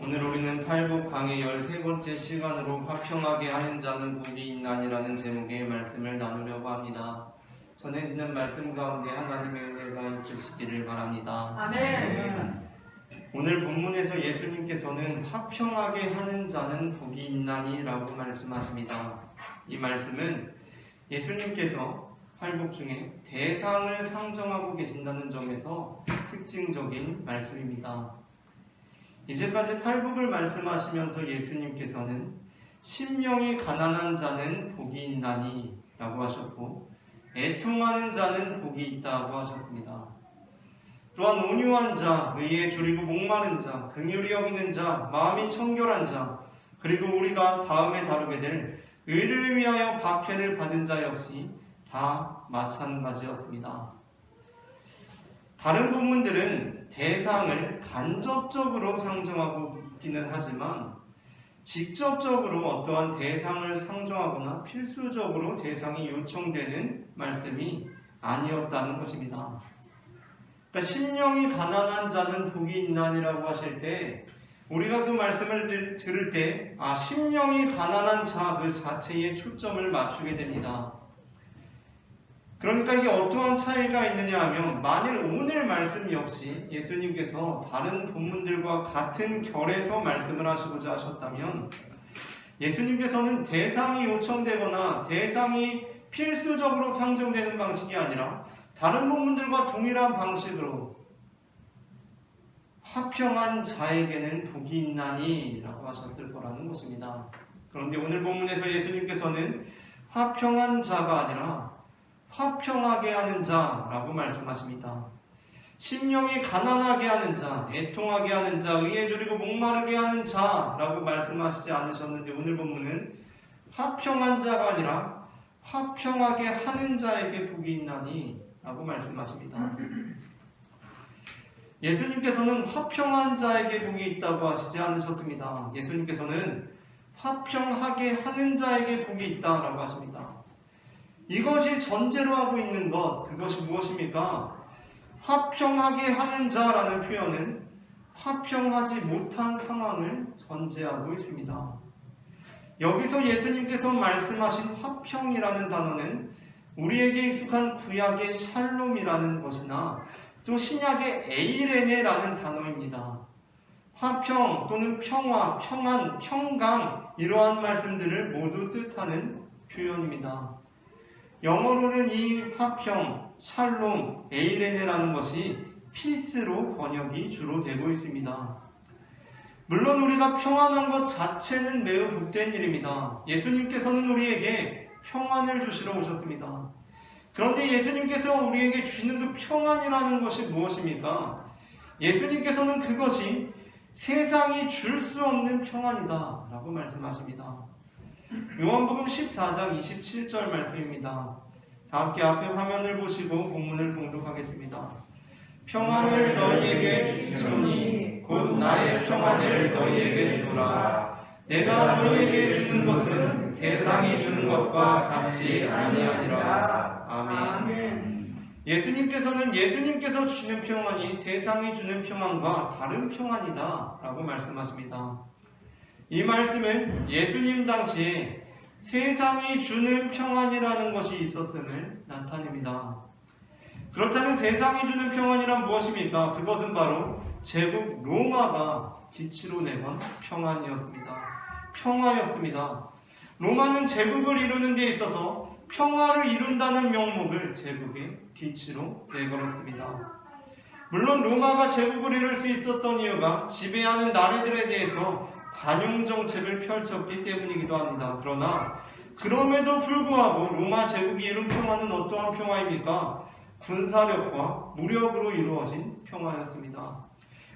오늘 우리는 팔복 강의 13번째 시간으로 화평하게 하는 자는 복이 있나니라는 제목의 말씀을 나누려고 합니다. 전해지는 말씀 가운데 하나님의 은혜가 있으시기를 바랍니다. 아멘. 오늘 본문에서 예수님께서는 화평하게 하는 자는 복이 있나니 라고 말씀하십니다. 이 말씀은 예수님께서 팔복 중에 대상을 상정하고 계신다는 점에서 특징적인 말씀입니다. 이제까지 팔복을 말씀하시면서 예수님께서는 심령이 가난한 자는 복이 있나니 라고 하셨고, 애통하는 자는 복이 있다고 하셨습니다. 또한 온유한 자, 의에 줄이고 목마른 자, 긍휼히 여기는 자, 마음이 청결한 자, 그리고 우리가 다음에 다루게 될 의를 위하여 박해를 받은 자 역시 다 마찬가지였습니다. 다른 본문들은 대상을 간접적으로 상정하고 있기는 하지만 직접적으로 어떠한 대상을 상정하거나 필수적으로 대상이 요청되는 말씀이 아니었다는 것입니다. 그러니까 심령이 가난한 자는 복이 있나니라고 하실 때 우리가 그 말씀을 들을 때 심령이 가난한 자 그 자체에 초점을 맞추게 됩니다. 그러니까 이게 어떠한 차이가 있느냐 하면, 만일 오늘 말씀 역시 예수님께서 다른 본문들과 같은 결에서 말씀을 하시고자 하셨다면, 예수님께서는 대상이 요청되거나 대상이 필수적으로 상정되는 방식이 아니라 다른 본문들과 동일한 방식으로 화평한 자에게는 복이 있나니 라고 하셨을 거라는 것입니다. 그런데 오늘 본문에서 예수님께서는 화평한 자가 아니라 화평하게 하는 자라고 말씀하십니다. 심령이 가난하게 하는 자, 애통하게 하는 자, 의에 줄이고 목마르게 하는 자라고 말씀하시지 않으셨는데, 오늘 본문은 화평한 자가 아니라 화평하게 하는 자에게 복이 있나니 라고 말씀하십니다. 예수님께서는 화평한 자에게 복이 있다고 하시지 않으셨습니다. 예수님께서는 화평하게 하는 자에게 복이 있다라고 하십니다. 이것이 전제로 하고 있는 것, 그것이 무엇입니까? 화평하게 하는 자라는 표현은 화평하지 못한 상황을 전제하고 있습니다. 여기서 예수님께서 말씀하신 화평이라는 단어는 우리에게 익숙한 구약의 샬롬이라는 것이나 또 신약의 에이레네라는 단어입니다. 화평 또는 평화, 평안, 평강, 이러한 말씀들을 모두 뜻하는 표현입니다. 영어로는 이 화평, 샬롬, 에이레네라는 것이 피스로 번역이 주로 되고 있습니다. 물론 우리가 평안한 것 자체는 매우 복된 일입니다. 예수님께서는 우리에게 평안을 주시러 오셨습니다. 그런데 예수님께서 우리에게 주시는 그 평안이라는 것이 무엇입니까? 예수님께서는 그것이 세상이 줄 수 없는 평안이다 라고 말씀하십니다. 요한복음 14장 27절 말씀입니다. 다 함께 앞에 화면을 보시고 본문을 봉독하겠습니다. 평안을 너희에게 주노니 곧 나의 평안을 너희에게 주노라. 내가 너희에게 주는 것은 세상이 주는 것과 같이 아니하니라. 아멘. 예수님께서는 예수님께서 주시는 평안이 세상이 주는 평안과 다른 평안이다 라고 말씀하십니다. 이 말씀은 예수님 당시에 세상이 주는 평안이라는 것이 있었음을 나타냅니다. 그렇다면 세상이 주는 평안이란 무엇입니까? 그것은 바로 제국 로마가 기치로 내건 평안이었습니다. 평화였습니다. 로마는 제국을 이루는 데 있어서 평화를 이룬다는 명목을 제국의 기치로 내걸었습니다. 물론 로마가 제국을 이룰 수 있었던 이유가 지배하는 나라들에 대해서 관용 정책을 펼쳤기 때문이기도 합니다. 그러나 그럼에도 불구하고 로마 제국이 이룬 평화는 어떠한 평화입니까? 군사력과 무력으로 이루어진 평화였습니다.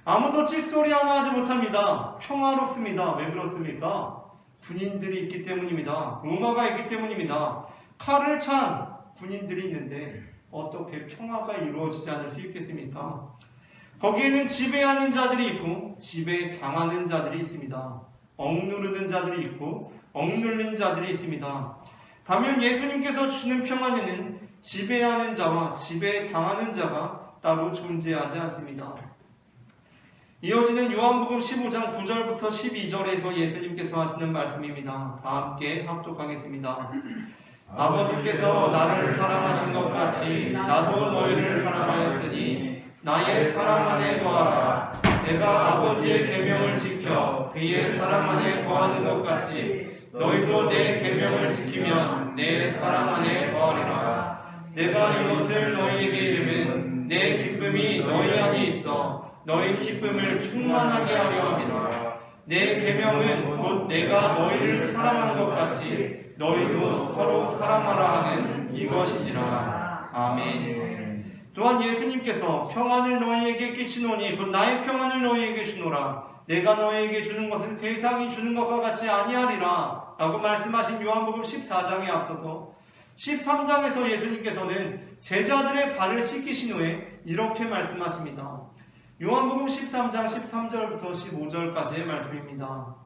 아무도 찍소리 하나 하지 못합니다. 평화롭습니다. 왜 그렇습니까? 군인들이 있기 때문입니다. 로마가 있기 때문입니다. 칼을 찬 군인들이 있는데 어떻게 평화가 이루어지지 않을 수 있겠습니까? 거기에는 지배하는 자들이 있고 지배당하는 자들이 있습니다. 억누르는 자들이 있고 억눌린 자들이 있습니다. 반면 예수님께서 주시는 평안에는 지배하는 자와 지배당하는 자가 따로 존재하지 않습니다. 이어지는 요한복음 15장 9절부터 12절에서 예수님께서 하시는 말씀입니다. 다 함께 합독하겠습니다. 아버지께서 나를 사랑하신 것 같이 나도 너희를 사랑하였으니 나의 사랑 안에 거하라. 내가 아버지의 계명을 지켜 그의 사랑 안에 거하는 것 같이 너희도 내 계명을 지키면 내 사랑 안에 거하리라. 내가 이것을 너희에게 이르면 내 기쁨이 너희 안에 있어 너희 기쁨을 충만하게 하려 함이라. 내 계명은 곧 내가 너희를 사랑한 것 같이 너희도 서로 사랑하라 하는 이것이니라. 아멘. 또한 예수님께서 평안을 너희에게 끼치노니 곧 나의 평안을 너희에게 주노라. 내가 너희에게 주는 것은 세상이 주는 것과 같지 아니하리라 라고 말씀하신 요한복음 14장에 앞서서 13장에서 예수님께서는 제자들의 발을 씻기신 후에 이렇게 말씀하십니다. 요한복음 13장 13절부터 15절까지의 말씀입니다.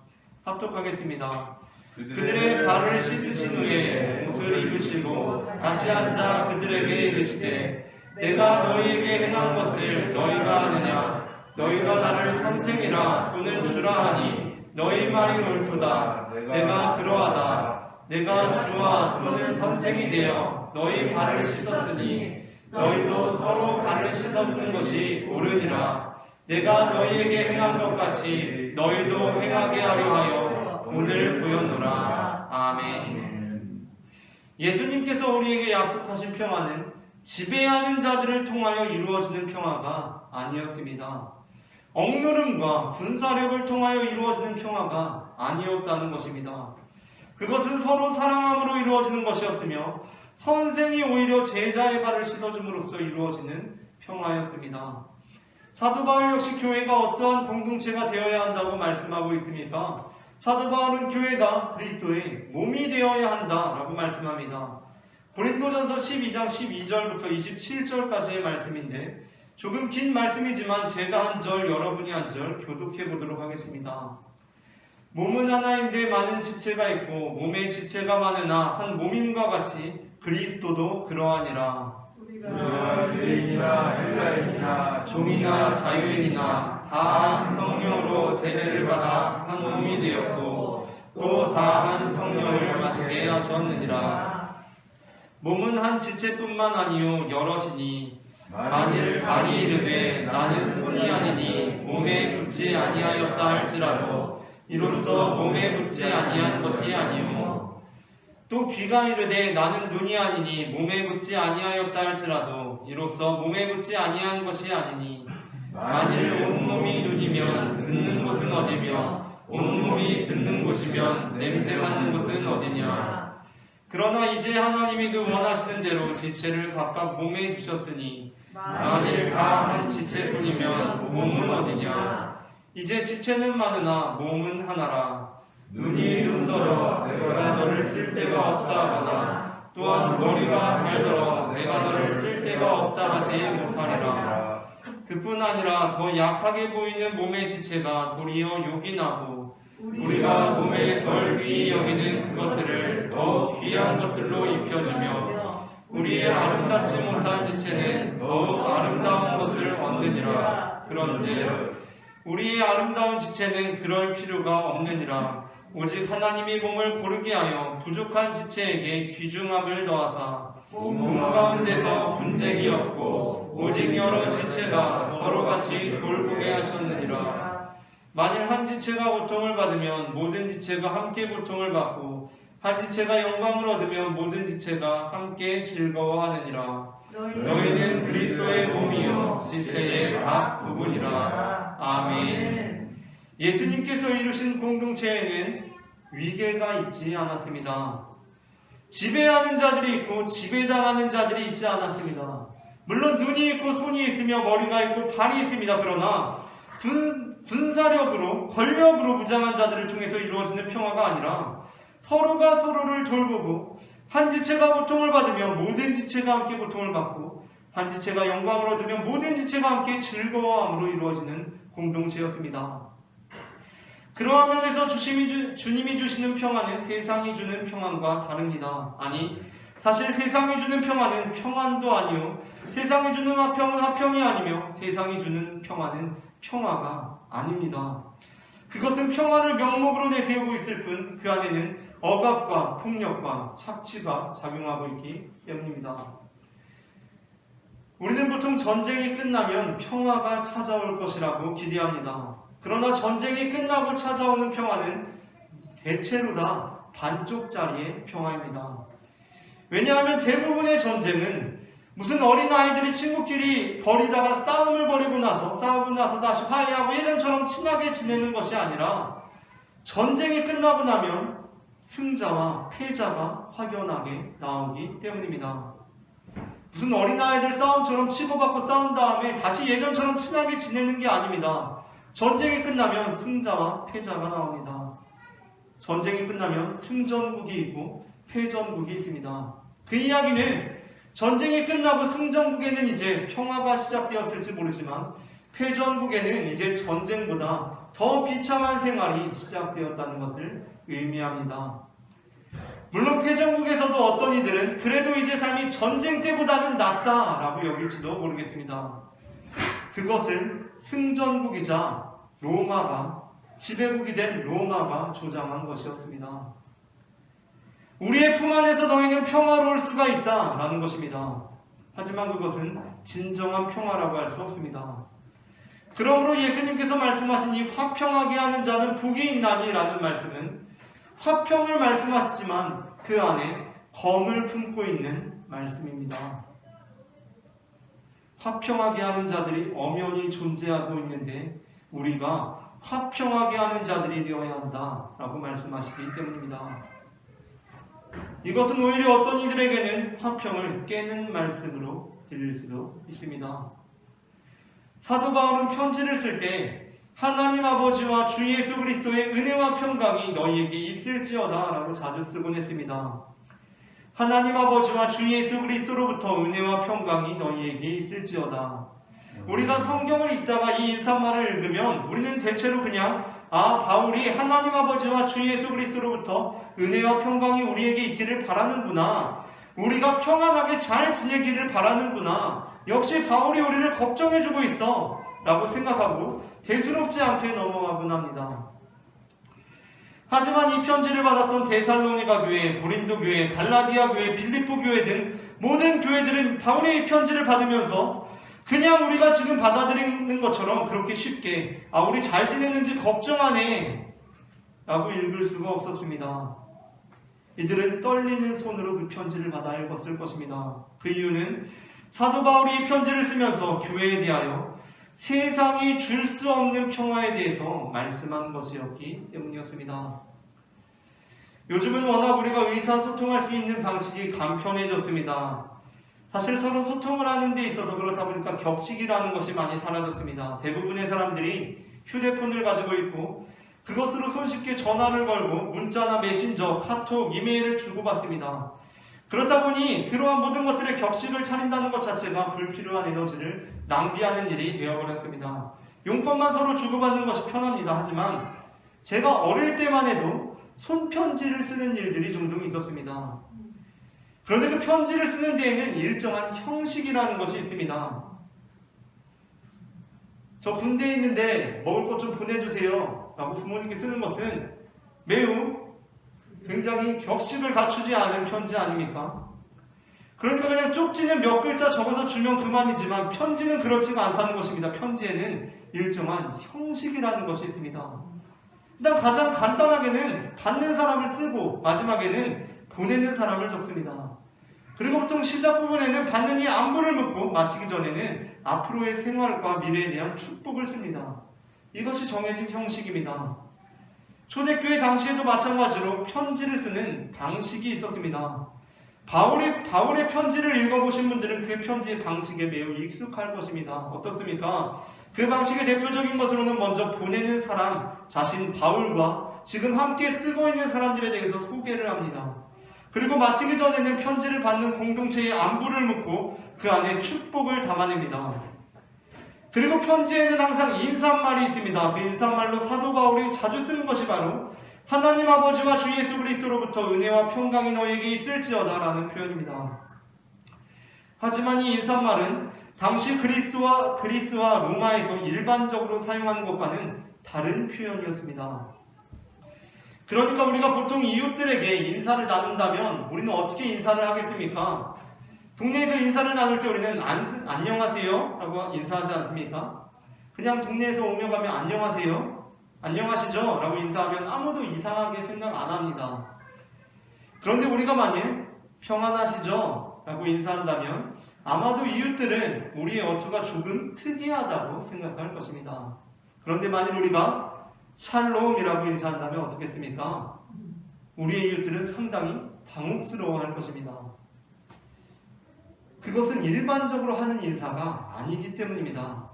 합독하겠습니다. 그들의 발을 씻으신 후에 옷을 입으시고 다시 앉아 그들에게 이르시되 내가 너희에게 행한 것을 너희가 아느냐? 너희가 나를 선생이라 또는 주라 하니 너희 말이 옳도다. 내가 그러하다. 내가 주와 또는 선생이 되어 너희 발을 씻었으니 너희도 서로 발을 씻어주는 것이 옳으니라. 내가 너희에게 행한 것 같이 너희도 행하게 하려 하여 오늘 보였노라. 아멘. 예수님께서 우리에게 약속하신 평화는 지배하는 자들을 통하여 이루어지는 평화가 아니었습니다. 억누름과 군사력을 통하여 이루어지는 평화가 아니었다는 것입니다. 그것은 서로 사랑함으로 이루어지는 것이었으며 선생이 오히려 제자의 발을 씻어줌으로써 이루어지는 평화였습니다. 사도 바울 역시 교회가 어떠한 공동체가 되어야 한다고 말씀하고 있습니까? 사도 바울은 교회가 그리스도의 몸이 되어야 한다라고 말씀합니다. 고린도전서 12장 12절부터 27절까지의 말씀인데 조금 긴 말씀이지만 제가 한 절, 여러분이 한 절 교독해 보도록 하겠습니다. 몸은 하나인데 많은 지체가 있고 몸에 지체가 많으나 한 몸임과 같이 그리스도도 그러하니라. 우리가 유대인이나 헬라인이나 종이나 자유인이나 다 한 성령으로 세례를 받아 한 몸이 되었고 또 다 한 성령을 마시게 하셨느니라. 몸은 한 지체뿐만 아니요 여럿이니 만일 발이 이르되 나는 손이 아니니 몸에 붙지 아니하였다 할지라도 이로써 몸에 붙지 아니한 것이 아니요 또 귀가 이르되 나는 눈이 아니니 몸에 붙지 아니하였다 할지라도 이로써 몸에 붙지 아니한 것이 아니니 만일 온몸이 눈이면 듣는 곳은 어디며 온몸이 듣는 곳이면 냄새 맡는 곳은 어디냐. 그러나 이제 하나님이 그 원하시는 대로 지체를 각각 몸에 주셨으니 만일 다 한 지체뿐이면 몸은 어디냐. 이제 지체는 많으나 몸은 하나라. 눈이 눈더러 내가 너를 쓸 데가 없다 하거나 또한 머리가 발더러 내가 너를 쓸 데가 없다 하지 못하리라. 그뿐 아니라 더 약하게 보이는 몸의 지체가 도리어 욕이 나고 우리가 몸에 덜 귀히 여기는 그것들을 더욱 귀한 것들로 입혀주며 우리의 아름답지 못한 지체는 더욱 아름다운 것을 얻느니라. 그런즉 우리의 아름다운 지체는 그럴 필요가 없느니라. 오직 하나님이 몸을 고르게 하여 부족한 지체에게 귀중함을 더하사 몸 가운데서 분쟁이 없고 오직 여러 지체가 서로같이 돌보게 하셨느니라. 만일 한 지체가 고통을 받으면 모든 지체가 함께 고통을 받고 한 지체가 영광을 얻으면 모든 지체가 함께 즐거워하느니라. 너희는 그리스도의 몸이요 지체의 각 부분이라. 아멘. 예수님께서 이루신 공동체에는 위계가 있지 않았습니다. 지배하는 자들이 있고 지배당하는 자들이 있지 않았습니다. 물론 눈이 있고 손이 있으며 머리가 있고 발이 있습니다. 그러나 군사력으로 권력으로 무장한 자들을 통해서 이루어지는 평화가 아니라 서로가 서로를 돌보고 한 지체가 고통을 받으면 모든 지체가 함께 고통을 받고 한 지체가 영광을 얻으면 모든 지체가 함께 즐거워함으로 이루어지는 공동체였습니다. 그러한 면에서 주님이 주시는 평화는 세상이 주는 평안과 다릅니다. 아니, 사실 세상이 주는 평화는 평안도 아니요 세상이 주는 화평은 화평이 아니며 세상이 주는 평화는 평화가 아닙니다. 그것은 평화를 명목으로 내세우고 있을 뿐 그 안에는 억압과 폭력과 착취가 작용하고 있기 때문입니다. 우리는 보통 전쟁이 끝나면 평화가 찾아올 것이라고 기대합니다. 그러나 전쟁이 끝나고 찾아오는 평화는 대체로 다 반쪽짜리의 평화입니다. 왜냐하면 대부분의 전쟁은 무슨 어린아이들이 친구끼리 벌이다가 싸움을 벌이고 나서 싸우고 나서 다시 화해하고 예전처럼 친하게 지내는 것이 아니라 전쟁이 끝나고 나면 승자와 패자가 확연하게 나오기 때문입니다. 무슨 어린아이들 싸움처럼 치고받고 싸운 다음에 다시 예전처럼 친하게 지내는 게 아닙니다. 전쟁이 끝나면 승자와 패자가 나옵니다. 전쟁이 끝나면 승전국이 있고 패전국이 있습니다. 그 이야기는 전쟁이 끝나고 승전국에는 이제 평화가 시작되었을지 모르지만 패전국에는 이제 전쟁보다 더 비참한 생활이 시작되었다는 것을 의미합니다. 물론 패전국에서도 어떤 이들은 그래도 이제 삶이 전쟁 때보다는 낫다라고 여길지도 모르겠습니다. 그것을 승전국이자 로마가 지배국이 된 로마가 조장한 것이었습니다. 우리의 품 안에서 너희는 평화로울 수가 있다라는 것입니다. 하지만 그것은 진정한 평화라고 할 수 없습니다. 그러므로 예수님께서 말씀하신 이 화평하게 하는 자는 복이 있나니라는 말씀은 화평을 말씀하시지만 그 안에 검을 품고 있는 말씀입니다. 화평하게 하는 자들이 엄연히 존재하고 있는데 우리가 화평하게 하는 자들이 되어야 한다라고 말씀하시기 때문입니다. 이것은 오히려 어떤 이들에게는 화평을 깨는 말씀으로 들릴 수도 있습니다. 사도 바울은 편지를 쓸 때 하나님 아버지와 주 예수 그리스도의 은혜와 평강이 너희에게 있을지어다 라고 자주 쓰곤 했습니다. 하나님 아버지와 주 예수 그리스도로부터 은혜와 평강이 너희에게 있을지어다. 우리가 성경을 읽다가 이 인사말을 읽으면 우리는 대체로 그냥 바울이 하나님 아버지와 주 예수 그리스도로부터 은혜와 평강이 우리에게 있기를 바라는구나. 우리가 평안하게 잘 지내기를 바라는구나. 역시 바울이 우리를 걱정해주고 있어 라고 생각하고 대수롭지 않게 넘어가곤 합니다. 하지만 이 편지를 받았던 데살로니가 교회, 고린도 교회, 갈라디아 교회, 빌립보 교회 등 모든 교회들은 바울의 이 편지를 받으면서 그냥 우리가 지금 받아들이는 것처럼 그렇게 쉽게 우리 잘 지내는지 걱정하네 라고 읽을 수가 없었습니다. 이들은 떨리는 손으로 그 편지를 받아 읽었을 것입니다. 그 이유는 사도 바울이 이 편지를 쓰면서 교회에 대하여 세상이 줄 수 없는 평화에 대해서 말씀한 것이었기 때문이었습니다. 요즘은 워낙 우리가 의사소통할 수 있는 방식이 간편해졌습니다. 사실 서로 소통을 하는 데 있어서 그렇다 보니까 격식이라는 것이 많이 사라졌습니다. 대부분의 사람들이 휴대폰을 가지고 있고 그것으로 손쉽게 전화를 걸고 문자나 메신저, 카톡, 이메일을 주고받습니다. 그렇다 보니 그러한 모든 것들의 격식을 차린다는 것 자체가 불필요한 에너지를 낭비하는 일이 되어버렸습니다. 용건만 서로 주고받는 것이 편합니다. 하지만 제가 어릴 때만 해도 손편지를 쓰는 일들이 종종 있었습니다. 그런데 그 편지를 쓰는 데에는 일정한 형식이라는 것이 있습니다. 저 군대에 있는데 먹을 것 좀 보내주세요 라고 부모님께 쓰는 것은 매우 굉장히 격식을 갖추지 않은 편지 아닙니까? 그러니까 그냥 쪽지는 몇 글자 적어서 주면 그만이지만 편지는 그렇지가 않다는 것입니다. 편지에는 일정한 형식이라는 것이 있습니다. 일단 가장 간단하게는 받는 사람을 쓰고 마지막에는 보내는 사람을 적습니다. 그리고 보통 시작 부분에는 받는 이 안부를 묻고 마치기 전에는 앞으로의 생활과 미래에 대한 축복을 씁니다. 이것이 정해진 형식입니다. 초대교회 당시에도 마찬가지로 편지를 쓰는 방식이 있었습니다. 바울의 편지를 읽어보신 분들은 그 편지의 방식에 매우 익숙할 것입니다. 어떻습니까? 그 방식의 대표적인 것으로는 먼저 보내는 사람, 자신 바울과 지금 함께 쓰고 있는 사람들에 대해서 소개를 합니다. 그리고 마치기 전에는 편지를 받는 공동체의 안부를 묻고 그 안에 축복을 담아냅니다. 그리고 편지에는 항상 인사말이 있습니다. 그 인사말로 사도 바울이 자주 쓰는 것이 바로 하나님 아버지와 주 예수 그리스도로부터 은혜와 평강이 너에게 있을지어다 라는 표현입니다. 하지만 이 인사말은 당시 그리스와 로마에서 일반적으로 사용하는 것과는 다른 표현이었습니다. 그러니까 우리가 보통 이웃들에게 인사를 나눈다면 우리는 어떻게 인사를 하겠습니까? 동네에서 인사를 나눌 때 우리는 안녕하세요 라고 인사하지 않습니까? 그냥 동네에서 오며 가면 안녕하세요, 안녕하시죠? 라고 인사하면 아무도 이상하게 생각 안 합니다. 그런데 우리가 만일 평안하시죠? 라고 인사한다면 아마도 이웃들은 우리의 어투가 조금 특이하다고 생각할 것입니다. 그런데 만일 우리가 샬롬이라고 인사한다면 어떻겠습니까? 우리의 이웃들은 상당히 당혹스러워할 것입니다. 그것은 일반적으로 하는 인사가 아니기 때문입니다.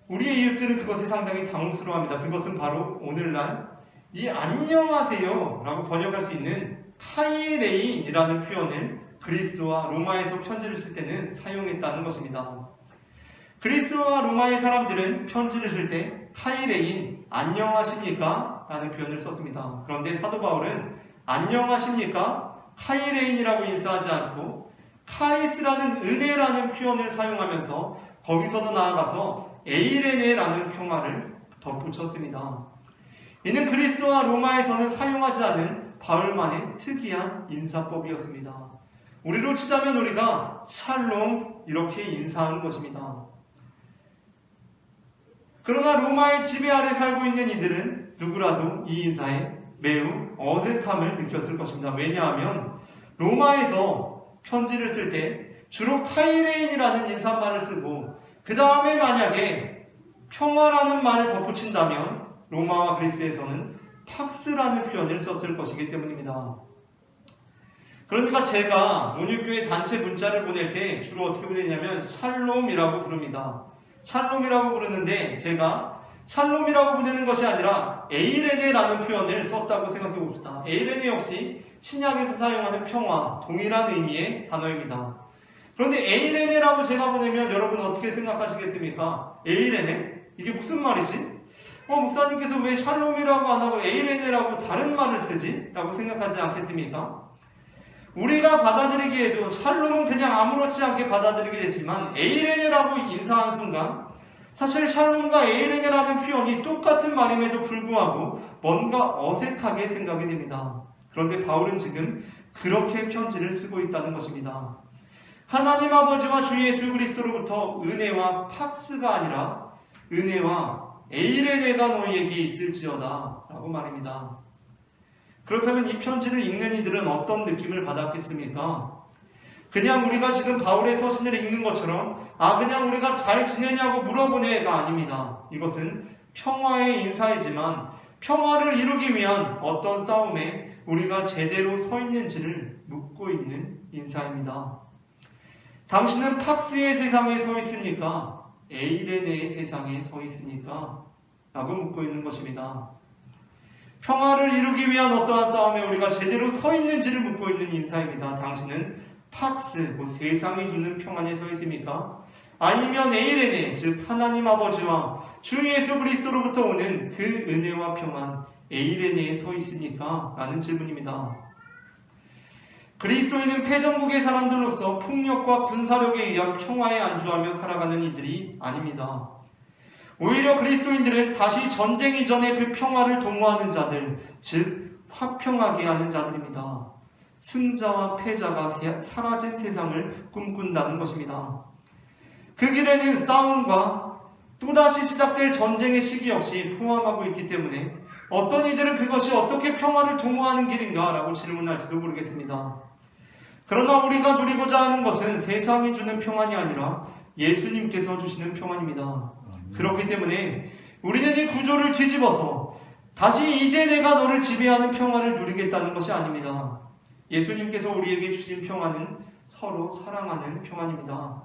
우리의 이웃들은 그것에 상당히 당혹스러워합니다. 그것은 바로 오늘날 이 안녕하세요 라고 번역할 수 있는 카이레인이라는 표현을 그리스와 로마에서 편지를 쓸 때는 사용했다는 것입니다. 그리스와 로마의 사람들은 편지를 쓸 때 카이레인, 안녕하십니까? 라는 표현을 썼습니다. 그런데 사도 바울은 안녕하십니까? 카이레인이라고 인사하지 않고 카리스라는 은혜라는 표현을 사용하면서 거기서도 나아가서 에이레네라는 평화를 덧붙였습니다. 이는 그리스와 로마에서는 사용하지 않은 바울만의 특이한 인사법이었습니다. 우리로 치자면 우리가 샬롬 이렇게 인사하는 것입니다. 그러나 로마의 지배 아래 살고 있는 이들은 누구라도 이 인사에 매우 어색함을 느꼈을 것입니다. 왜냐하면 로마에서 편지를 쓸 때 주로 카이레인이라는 인사말을 쓰고 그 다음에 만약에 평화라는 말을 덧붙인다면 로마와 그리스에서는 팍스라는 표현을 썼을 것이기 때문입니다. 그러니까 제가 온유교회 단체 문자를 보낼 때 주로 어떻게 보내냐면 샬롬이라고 부릅니다. 샬롬이라고 부르는데 제가 샬롬이라고 보내는 것이 아니라 에이레네라는 표현을 썼다고 생각해 봅시다. 에이레네 역시 신약에서 사용하는 평화, 동일한 의미의 단어입니다. 그런데 에이레네라고 제가 보내면 여러분 어떻게 생각하시겠습니까? 에이레네? 이게 무슨 말이지? 목사님께서 왜 샬롬이라고 안 하고 에이레네라고 다른 말을 쓰지? 라고 생각하지 않겠습니까? 우리가 받아들이기에도 샬롬은 그냥 아무렇지 않게 받아들이게 되지만 에이레네라고 인사한 순간 사실 샬롬과 에이레네라는 표현이 똑같은 말임에도 불구하고 뭔가 어색하게 생각이 됩니다. 그런데 바울은 지금 그렇게 편지를 쓰고 있다는 것입니다. 하나님 아버지와 주 예수 그리스도로부터 은혜와 팍스가 아니라 은혜와 에이레네가 너희에게 있을지어다 라고 말입니다. 그렇다면 이 편지를 읽는 이들은 어떤 느낌을 받았겠습니까? 그냥 우리가 지금 바울의 서신을 읽는 것처럼 그냥 우리가 잘 지내냐고 물어보네가 아닙니다. 이것은 평화의 인사이지만 평화를 이루기 위한 어떤 싸움에 우리가 제대로 서 있는지를 묻고 있는 인사입니다. 당신은 팍스의 세상에 서 있습니까? 에이레네의 세상에 서 있습니까? 라고 묻고 있는 것입니다. 평화를 이루기 위한 어떠한 싸움에 우리가 제대로 서 있는지를 묻고 있는 인사입니다. 당신은 팍스, 세상이 주는 평안에 서 있습니까? 아니면 에이레네, 즉 하나님 아버지와 주 예수 그리스도로부터 오는 그 은혜와 평안, 에이레네에 서 있습니까? 라는 질문입니다. 그리스도인은 패전국의 사람들로서 폭력과 군사력에 의한 평화에 안주하며 살아가는 이들이 아닙니다. 오히려 그리스도인들은 다시 전쟁 이전의 그 평화를 도모하는 자들, 즉 화평하게 하는 자들입니다. 승자와 패자가 사라진 세상을 꿈꾼다는 것입니다. 그 길에는 싸움과 또다시 시작될 전쟁의 시기 역시 포함하고 있기 때문에 어떤 이들은 그것이 어떻게 평화를 도모하는 길인가 라고 질문할지도 모르겠습니다. 그러나 우리가 누리고자 하는 것은 세상이 주는 평안이 아니라 예수님께서 주시는 평안입니다. 그렇기 때문에 우리는 이 구조를 뒤집어서 다시 이제 내가 너를 지배하는 평안을 누리겠다는 것이 아닙니다. 예수님께서 우리에게 주신 평안은 서로 사랑하는 평안입니다.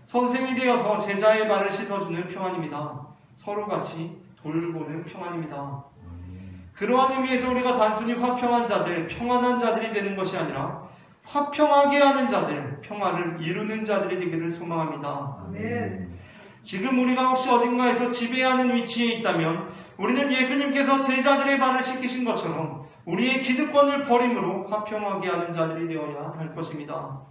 선생이 되어서 제자의 발을 씻어주는 평안입니다. 서로 같이 돌보는 평안입니다. 그러한 의미에서 우리가 단순히 화평한 자들, 평안한 자들이 되는 것이 아니라 화평하게 하는 자들, 평화를 이루는 자들이 되기를 소망합니다. 아멘. 지금 우리가 혹시 어딘가에서 지배하는 위치에 있다면 우리는 예수님께서 제자들의 발을 씻기신 것처럼 우리의 기득권을 버림으로 화평하게 하는 자들이 되어야 할 것입니다.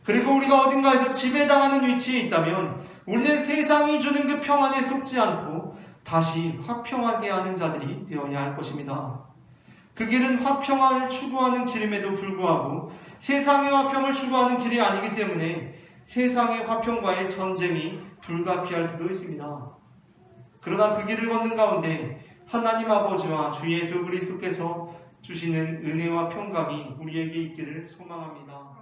그리고 우리가 어딘가에서 지배당하는 위치에 있다면 우리는 세상이 주는 그 평안에 속지 않고 다시 화평하게 하는 자들이 되어야 할 것입니다. 그 길은 화평을 추구하는 길임에도 불구하고 세상의 화평을 추구하는 길이 아니기 때문에 세상의 화평과의 전쟁이 불가피할 수도 있습니다. 그러나 그 길을 걷는 가운데 하나님 아버지와 주 예수 그리스도께서 주시는 은혜와 평강이 우리에게 있기를 소망합니다.